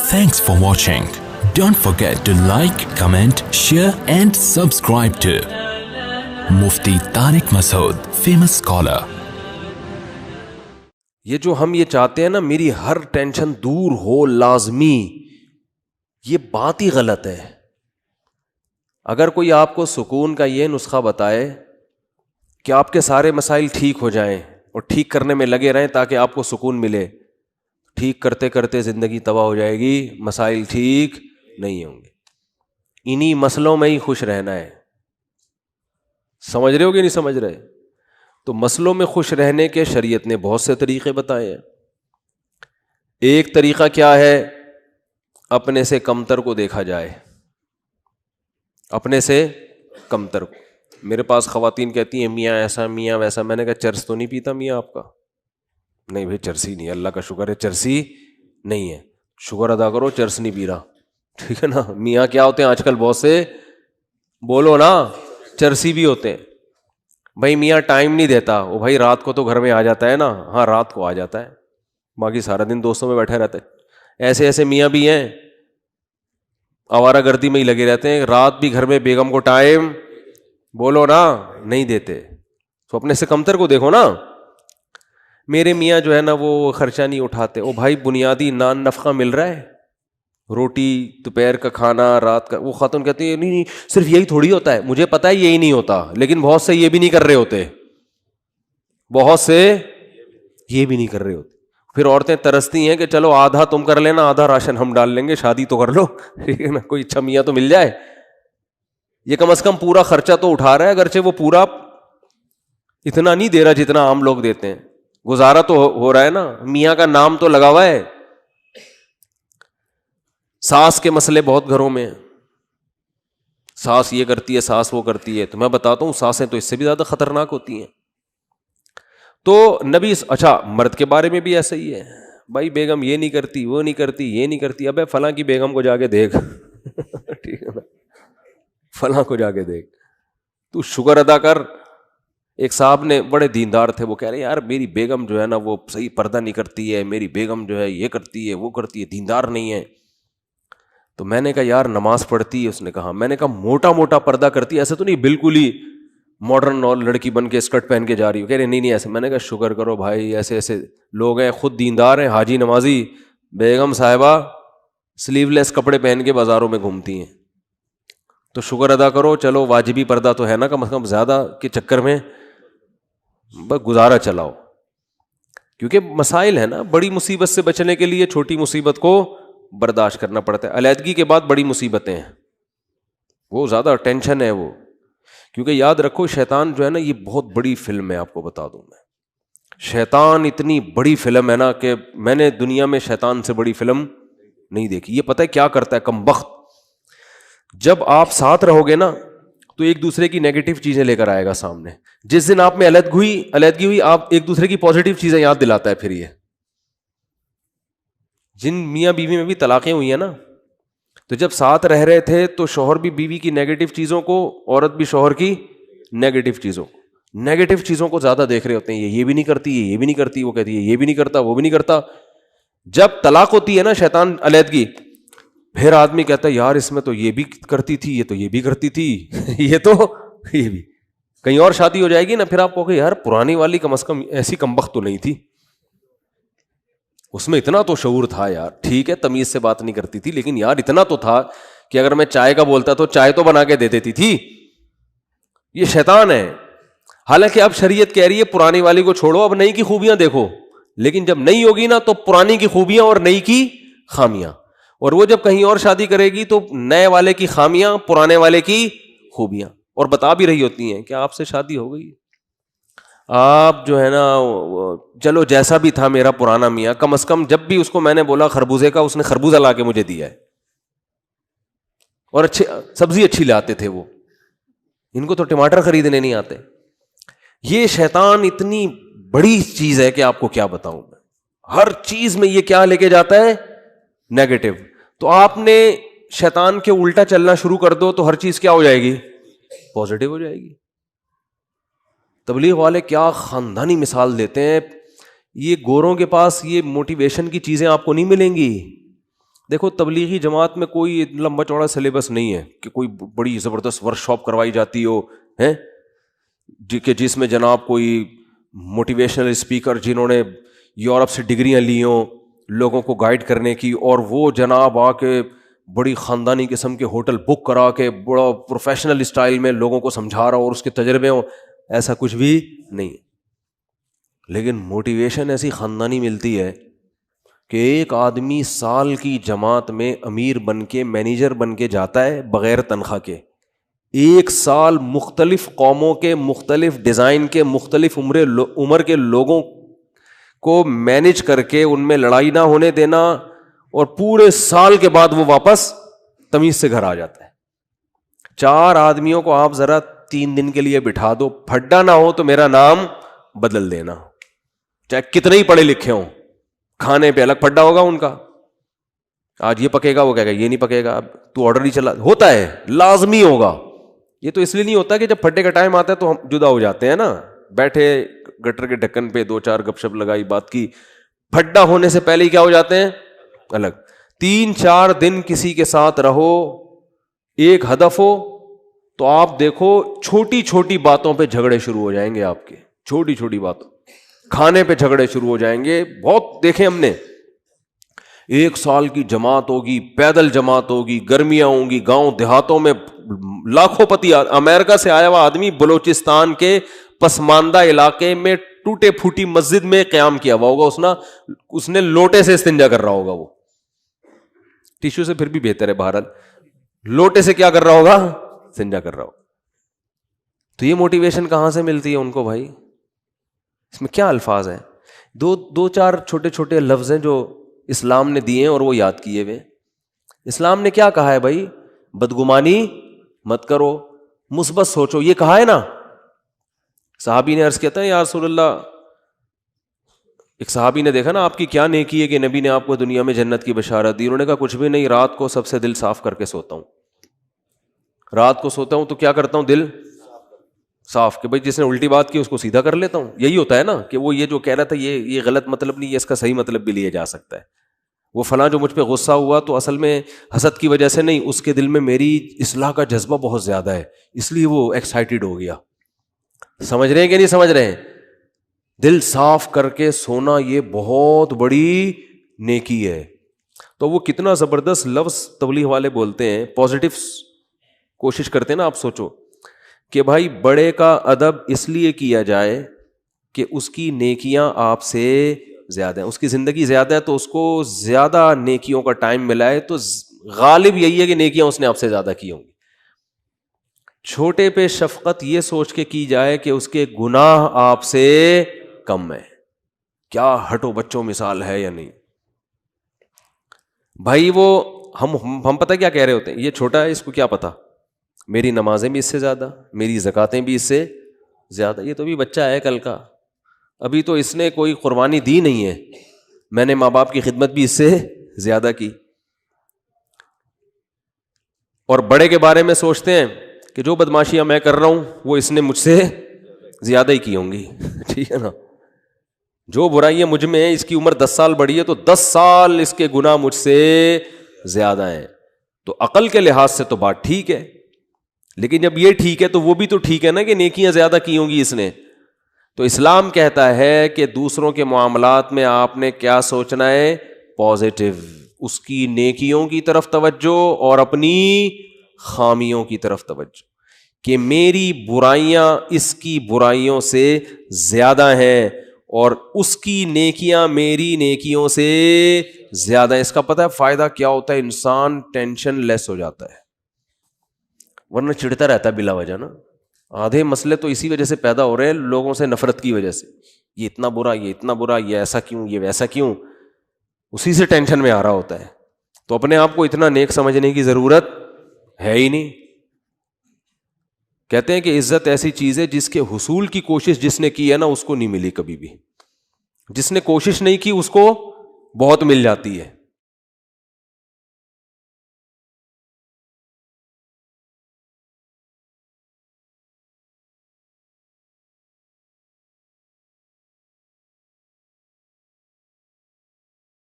Thanks for watching. Don't forget to like, comment, share and subscribe to Mufti Tariq Masood, famous scholar. یہ جو ہم یہ چاہتے ہیں نا میری ہر ٹینشن دور ہو لازمی، یہ بات ہی غلط ہے. اگر کوئی آپ کو سکون کا یہ نسخہ بتائے کہ آپ کے سارے مسائل ٹھیک ہو جائیں اور ٹھیک کرنے میں لگے رہیں تاکہ آپ کو سکون ملے، ٹھیک کرتے کرتے زندگی تباہ ہو جائے گی، مسائل ٹھیک نہیں ہوں گے. انہی مسئلوں میں ہی خوش رہنا ہے. سمجھ رہے ہو کہ نہیں سمجھ رہے؟ تو مسئلوں میں خوش رہنے کے شریعت نے بہت سے طریقے بتائے ہیں. ایک طریقہ کیا ہے؟ اپنے سے کمتر کو دیکھا جائے، اپنے سے کمتر کو. میرے پاس خواتین کہتی ہیں میاں ایسا میاں ویسا. میں نے کہا چرس تو نہیں پیتا میاں آپ کا؟ نہیں بھائی چرسی نہیں، اللہ کا شکر ہے چرسی نہیں ہے. شکر ادا کرو چرس نہیں پی رہا، ٹھیک ہے نا. میاں کیا ہوتے ہیں آج کل بہت سے، بولو نا، چرسی بھی ہوتے ہیں. بھائی میاں ٹائم نہیں دیتا، وہ بھائی رات کو تو گھر میں آ جاتا ہے نا. ہاں رات کو آ جاتا ہے، باقی سارا دن دوستوں میں بیٹھے رہتے. ایسے ایسے میاں بھی ہیں آوارہ گردی میں ہی لگے رہتے ہیں، رات بھی گھر میں بیگم کو ٹائم، بولو نا، نہیں دیتے. تو اپنے سے کمتر کو دیکھو نا. میرے میاں جو ہے نا وہ خرچہ نہیں اٹھاتے. وہ بھائی بنیادی نان نفقہ مل رہا ہے، روٹی، دوپہر کا کھانا، رات کا. وہ خاتون کہتی ہے نہیں نہیں صرف یہی تھوڑی ہوتا ہے. مجھے پتا ہے یہی نہیں ہوتا، لیکن بہت سے یہ بھی نہیں کر رہے ہوتے، بہت سے یہ بھی نہیں کر رہے ہوتے. پھر عورتیں ترستی ہیں کہ چلو آدھا تم کر لینا، آدھا راشن ہم ڈال لیں گے، شادی تو کر لو، ٹھیک ہے نا. کوئی اچھا میاں تو مل جائے. یہ کم از کم پورا خرچہ تو اٹھا رہا ہے، اگرچہ وہ پورا اتنا نہیں دے رہا جتنا عام لوگ دیتے ہیں. گزارا تو ہو رہا ہے نا، میاں کا نام تو لگا ہوا ہے. ساس کے مسئلے بہت گھروں میں ہیں، ساس یہ کرتی ہے، ساس وہ کرتی ہے. تو میں بتاتا ہوں ساسیں تو اس سے بھی زیادہ خطرناک ہوتی ہیں. تو نبی، اچھا مرد کے بارے میں بھی ایسا ہی ہے. بھائی بیگم یہ نہیں کرتی، وہ نہیں کرتی، یہ نہیں کرتی. ابے فلاں کی بیگم کو جا کے دیکھ، ٹھیک ہے نا، فلاں کو جا کے دیکھ، تو شکر ادا کر. ایک صاحب نے، بڑے دیندار تھے، وہ کہہ رہے یار میری بیگم جو ہے نا وہ صحیح پردہ نہیں کرتی ہے، میری بیگم جو ہے یہ کرتی ہے وہ کرتی ہے، دیندار نہیں ہے. تو میں نے کہا یار نماز پڑھتی ہے؟ اس نے کہا. میں نے کہا موٹا موٹا پردہ کرتی ہے، ایسا تو نہیں بالکل ہی ماڈرن اور لڑکی بن کے اسکرٹ پہن کے جا رہی ہو؟ کہہ رہے نہیں نہیں ایسے. میں نے کہا شکر کرو بھائی، ایسے ایسے لوگ ہیں خود دیندار ہیں، حاجی نمازی، بیگم صاحبہ سلیو لیس کپڑے پہن کے بازاروں میں گھومتی ہیں. تو شکر ادا کرو، چلو واجبی پردہ تو ہے نا کم از کم، زیادہ کے چکر میں بس گزارا چلاؤ. کیونکہ مسائل ہے نا، بڑی مصیبت سے بچنے کے لیے چھوٹی مصیبت کو برداشت کرنا پڑتا ہے. علیحدگی کے بعد بڑی مصیبتیں ہیں، وہ زیادہ ٹینشن ہے وہ. کیونکہ یاد رکھو شیطان جو ہے نا یہ بہت بڑی فلم ہے. آپ کو بتا دوں میں، شیطان اتنی بڑی فلم ہے نا کہ میں نے دنیا میں شیطان سے بڑی فلم نہیں دیکھی. یہ پتہ ہے کیا کرتا ہے کم بخت؟ جب آپ ساتھ رہو گے نا تو ایک دوسرے کی نیگیٹو چیزیں لے کر آئے گا سامنے. جس دن آپ میں علیحدگی ہوئی، آپ ایک دوسرے کی پازیٹیو چیزیں یاد دلاتا ہے. پھر یہ جن میاں بیوی میں بھی طلاقیں ہوئی ہیں نا، تو جب ساتھ رہ رہے تھے تو شوہر بھی بیوی کی نیگیٹو چیزوں کو، عورت بھی شوہر کی نیگیٹو چیزوں کو زیادہ دیکھ رہے ہوتے ہیں. یہ بھی نہیں کرتی، یہ بھی نہیں کرتی، وہ کہتی ہے یہ بھی نہیں کرتا، وہ بھی نہیں کرتا. جب طلاق ہوتی ہے نا شیطان، علیحدگی، پھر آدمی کہتا ہے یار اس میں تو یہ بھی کرتی تھی، یہ تو یہ بھی کرتی تھی، یہ تو یہ بھی. کہیں اور شادی ہو جائے گی نا، پھر آپ کہو گے یار پرانی والی کم از کم ایسی کمبخت تو نہیں تھی، اس میں اتنا تو شعور تھا یار. ٹھیک ہے تمیز سے بات نہیں کرتی تھی، لیکن یار اتنا تو تھا کہ اگر میں چائے کا بولتا تو چائے تو بنا کے دے دیتی تھی. یہ شیطان ہے. حالانکہ اب شریعت کہہ رہی ہے پرانی والی کو چھوڑو، اب نئی کی خوبیاں دیکھو. لیکن جب نئی ہوگی نا تو پرانی کی خوبیاں اور نئی کی خامیاں، اور وہ جب کہیں اور شادی کرے گی تو نئے والے کی خامیاں، پرانے والے کی خوبیاں. اور بتا بھی رہی ہوتی ہیں کہ آپ سے شادی ہو گئی، آپ جو ہے نا چلو جیسا بھی تھا میرا پرانا میاں، کم از کم جب بھی اس کو میں نے بولا خربوزے کا، اس نے خربوزہ لا کے مجھے دیا ہے. اور سبزی اچھی لاتے تھے وہ، ان کو تو ٹماٹر خریدنے نہیں آتے. یہ شیطان اتنی بڑی چیز ہے کہ آپ کو کیا بتاؤں میں. ہر چیز میں یہ کیا لے کے جاتا ہے؟ نیگیٹو. تو آپ نے شیطان کے الٹا چلنا شروع کر دو تو ہر چیز کیا ہو جائے گی؟ پازیٹو ہو جائے گی. تبلیغ والے کیا خاندانی مثال دیتے ہیں. یہ گوروں کے پاس یہ موٹیویشن کی چیزیں آپ کو نہیں ملیں گی. دیکھو تبلیغی جماعت میں کوئی لمبا چوڑا سلیبس نہیں ہے کہ کوئی بڑی زبردست ورک شاپ کروائی جاتی ہو ہیں کہ جس میں جناب کوئی موٹیویشنل اسپیکر جنہوں نے یورپ سے ڈگریاں لی ہوں لوگوں کو گائیڈ کرنے کی, اور وہ جناب آ کے بڑی خاندانی قسم کے ہوٹل بک کرا کے بڑا پروفیشنل اسٹائل میں لوگوں کو سمجھا رہا ہو اور اس کے تجربے ہوں. ایسا کچھ بھی نہیں ہے. لیکن موٹیویشن ایسی خاندانی ملتی ہے کہ ایک آدمی سال کی جماعت میں امیر بن کے مینیجر بن کے جاتا ہے بغیر تنخواہ کے. ایک سال مختلف قوموں کے مختلف ڈیزائن کے مختلف عمر کے لوگوں کو مینیج کر کے ان میں لڑائی نہ ہونے دینا, اور پورے سال کے بعد وہ واپس تمیز سے گھر آ جاتا ہے. 4 آدمیوں کو آپ ذرا 3 دن کے لیے بٹھا دو, پھڈا نہ ہو تو میرا نام بدل دینا, چاہے کتنے ہی پڑھے لکھے ہوں, کھانے پہ الگ پھڈا ہوگا ان کا. آج یہ پکے گا, وہ کہے گا یہ نہیں پکے گا, اب تو آرڈر ہی چلا, ہوتا ہے لازمی ہوگا. یہ تو اس لیے نہیں ہوتا کہ جب پھڈے کا ٹائم آتا ہے تو ہم جدا ہو جاتے ہیں نا, بیٹھے گٹر کے ڈھکن پہ 2-4 گپ شپ لگائی, بات کی. پھڈا ہونے سے پہلے ہی کیا ہو جاتے ہیں الگ. 3-4 دن کسی کے ساتھ رہو, ایک ہدف ہو, تو آپ دیکھو چھوٹی چھوٹی باتوں پہ جھگڑے شروع ہو جائیں گے آپ کے, چھوٹی چھوٹی باتوں, کھانے پہ جھگڑے شروع ہو جائیں گے. بہت دیکھیں ہم نے, 1 سال کی جماعت ہوگی, پیدل جماعت ہوگی, گرمیاں ہوں گی, گاؤں دیہاتوں میں لاکھوں پتی. امریکہ سے آیا ہوا آدمی بلوچستان کے پسماندہ علاقے میں ٹوٹے پھوٹی مسجد میں قیام کیا ہوا ہوگا, اس نے لوٹے سے استنجا کر رہا ہوگا, وہ ٹیشو سے پھر بھی بہتر ہے, بہرحال لوٹے سے کیا کر رہا ہوگا, استنجا کر رہا ہوگا. تو یہ موٹیویشن کہاں سے ملتی ہے ان کو بھائی؟ اس میں کیا الفاظ ہیں؟ 2-4 چھوٹے چھوٹے لفظ ہیں جو اسلام نے دیے ہیں اور وہ یاد کیے ہوئے. اسلام نے کیا کہا ہے بھائی؟ بدگمانی مت کرو, مثبت سوچو, یہ کہا ہے نا. صحابی نے عرض کیا تھا یا رسول اللہ, ایک صحابی نے دیکھا نا آپ کی کیا نیکی ہے کہ نبی نے آپ کو دنیا میں جنت کی بشارت دی. انہوں نے کہا کچھ بھی نہیں, رات کو سب سے دل صاف کر کے سوتا ہوں. رات کو سوتا ہوں تو کیا کرتا ہوں, دل صاف, کہ بھائی جس نے الٹی بات کی اس کو سیدھا کر لیتا ہوں. یہی ہوتا ہے نا کہ وہ یہ جو کہہ رہا تھا یہ غلط مطلب نہیں ہے, اس کا صحیح مطلب بھی لیا جا سکتا ہے. وہ فلاں جو مجھ پہ غصہ ہوا تو اصل میں حسد کی وجہ سے نہیں, اس کے دل میں میری اصلاح کا جذبہ بہت زیادہ ہے, اس لیے وہ ایکسائٹیڈ ہو گیا. سمجھ رہے ہیں کہ نہیں سمجھ رہے ہیں؟ دل صاف کر کے سونا یہ بہت بڑی نیکی ہے. تو وہ کتنا زبردست لفظ تبلیغ والے بولتے ہیں, پازیٹیو کوشش کرتے ہیں نا. آپ سوچو کہ بھائی بڑے کا ادب اس لیے کیا جائے کہ اس کی نیکیاں آپ سے زیادہ ہیں, اس کی زندگی زیادہ ہے تو اس کو زیادہ نیکیوں کا ٹائم ملا ہے, تو غالب یہی ہے کہ نیکیاں اس نے آپ سے زیادہ کی ہوں گی. چھوٹے پہ شفقت یہ سوچ کے کی جائے کہ اس کے گناہ آپ سے کم ہے. کیا ہٹو بچوں مثال ہے یا نہیں بھائی؟ وہ ہم پتہ کیا کہہ رہے ہوتے ہیں, یہ چھوٹا ہے, اس کو کیا پتا, میری نمازیں بھی اس سے زیادہ, میری زکاتیں بھی اس سے زیادہ. یہ تو بھی بچہ ہے کل کا, ابھی تو اس نے کوئی قربانی دی نہیں ہے, میں نے ماں باپ کی خدمت بھی اس سے زیادہ کی. اور بڑے کے بارے میں سوچتے ہیں کہ جو بدماشیاں میں کر رہا ہوں وہ اس نے مجھ سے زیادہ ہی کی ہوں گی. ٹھیک ہے نا, جو برائیاں مجھ میں ہیں, اس کی عمر 10 سال بڑی ہے تو 10 سال اس کے گناہ مجھ سے زیادہ ہیں. تو عقل کے لحاظ سے تو بات ٹھیک ہے, لیکن جب یہ ٹھیک ہے تو وہ بھی تو ٹھیک ہے نا کہ نیکیاں زیادہ کی ہوں گی اس نے. تو اسلام کہتا ہے کہ دوسروں کے معاملات میں آپ نے کیا سوچنا ہے, پازیٹیو, اس کی نیکیوں کی طرف توجہ اور اپنی خامیوں کی طرف توجہ, کہ میری برائیاں اس کی برائیوں سے زیادہ ہیں اور اس کی نیکیاں میری نیکیوں سے زیادہ ہیں. اس کا پتہ ہے فائدہ کیا ہوتا ہے؟ انسان ٹینشن لیس ہو جاتا ہے, ورنہ چڑھتا رہتا ہے بلا وجہ نا. آدھے مسئلے تو اسی وجہ سے پیدا ہو رہے ہیں, لوگوں سے نفرت کی وجہ سے. یہ اتنا برا, یہ اتنا برا, یہ ایسا کیوں, یہ ویسا کیوں, اسی سے ٹینشن میں آ رہا ہوتا ہے. تو اپنے آپ کو اتنا نیک سمجھنے کی ضرورت ہے ہی نہیں. کہتے ہیں کہ عزت ایسی چیز ہے جس کے حصول کی کوشش جس نے کی ہے نا اس کو نہیں ملی کبھی بھی, جس نے کوشش نہیں کی اس کو بہت مل جاتی ہے.